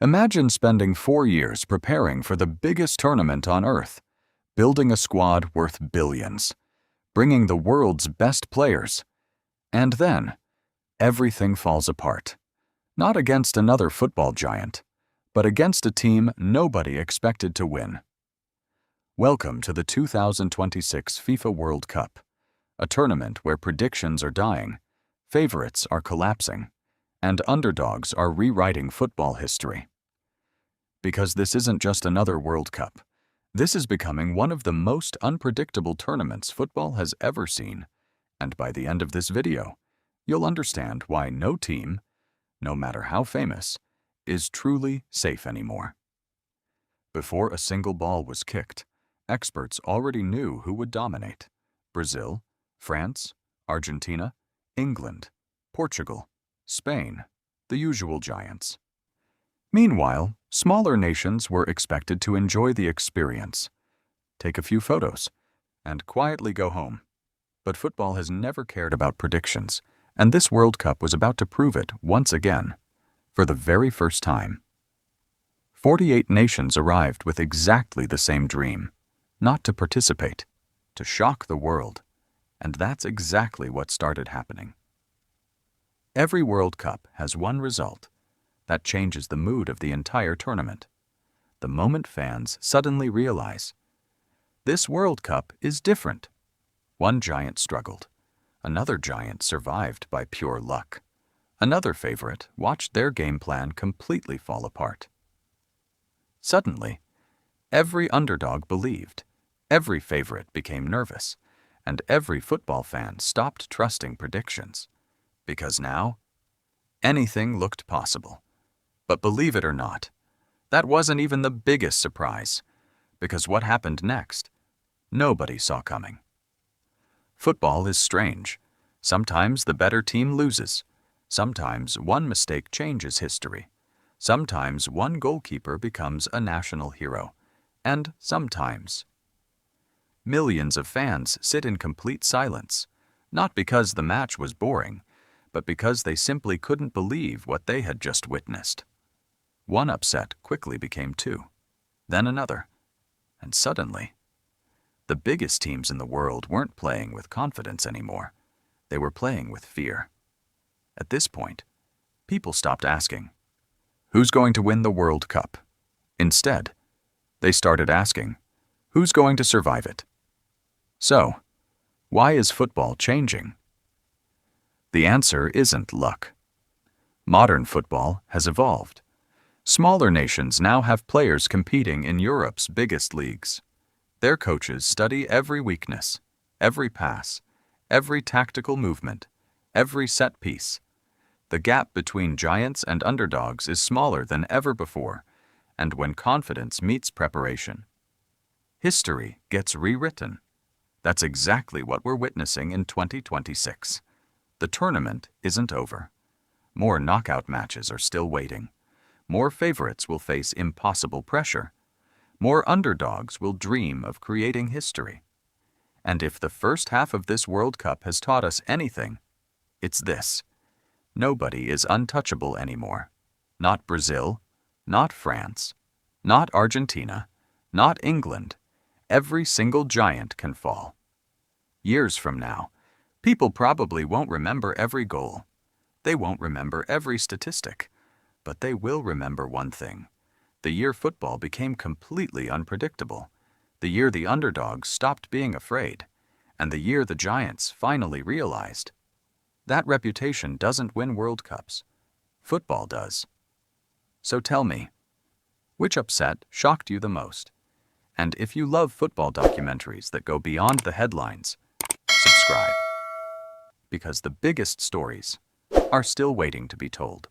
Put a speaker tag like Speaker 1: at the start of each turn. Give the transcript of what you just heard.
Speaker 1: Imagine spending 4 years preparing for the biggest tournament on Earth, building a squad worth billions, bringing the world's best players, and then everything falls apart. Not against another football giant, but against a team nobody expected to win. Welcome to the 2026 FIFA World Cup, a tournament where predictions are dying, favorites are collapsing, and underdogs are rewriting football history. Because this isn't just another World Cup, this is becoming one of the most unpredictable tournaments football has ever seen, and by the end of this video, you'll understand why no team, no matter how famous, is truly safe anymore. Before a single ball was kicked, experts already knew who would dominate: Brazil, France, Argentina, England, Portugal, Spain, the usual giants. Meanwhile, smaller nations were expected to enjoy the experience, take a few photos, and quietly go home. But football has never cared about predictions, and this World Cup was about to prove it once again, for the very first time. 48 nations arrived with exactly the same dream: not to participate, to shock the world, and that's exactly what started happening. Every World Cup has one result that changes the mood of the entire tournament. The moment fans suddenly realize, this World Cup is different. One giant struggled. Another giant survived by pure luck. Another favorite watched their game plan completely fall apart. Suddenly, every underdog believed, every favorite became nervous, and every football fan stopped trusting predictions. Because now, anything looked possible. But believe it or not, that wasn't even the biggest surprise, because what happened next, nobody saw coming. Football is strange. Sometimes the better team loses. Sometimes one mistake changes history. Sometimes one goalkeeper becomes a national hero. And sometimes millions of fans sit in complete silence, not because the match was boring, but because they simply couldn't believe what they had just witnessed. One upset quickly became two, then another, and suddenly, the biggest teams in the world weren't playing with confidence anymore. They were playing with fear. At this point, people stopped asking, who's going to win the World Cup? Instead, they started asking, who's going to survive it? So, why is football changing? The answer isn't luck. Modern football has evolved. Smaller nations now have players competing in Europe's biggest leagues. Their coaches study every weakness, every pass, every tactical movement, every set piece. The gap between giants and underdogs is smaller than ever before, and when confidence meets preparation, history gets rewritten. That's exactly what we're witnessing in 2026. The tournament isn't over. More knockout matches are still waiting. More favorites will face impossible pressure. More underdogs will dream of creating history. And if the first half of this World Cup has taught us anything, it's this: nobody is untouchable anymore. Not Brazil, not France, not Argentina, not England. Every single giant can fall. Years from now, people probably won't remember every goal. They won't remember every statistic. But they will remember one thing: the year football became completely unpredictable, the year the underdogs stopped being afraid, and the year the giants finally realized. That reputation doesn't win World Cups. Football does. So tell me, which upset shocked you the most? And if you love football documentaries that go beyond the headlines, subscribe. Because the biggest stories are still waiting to be told.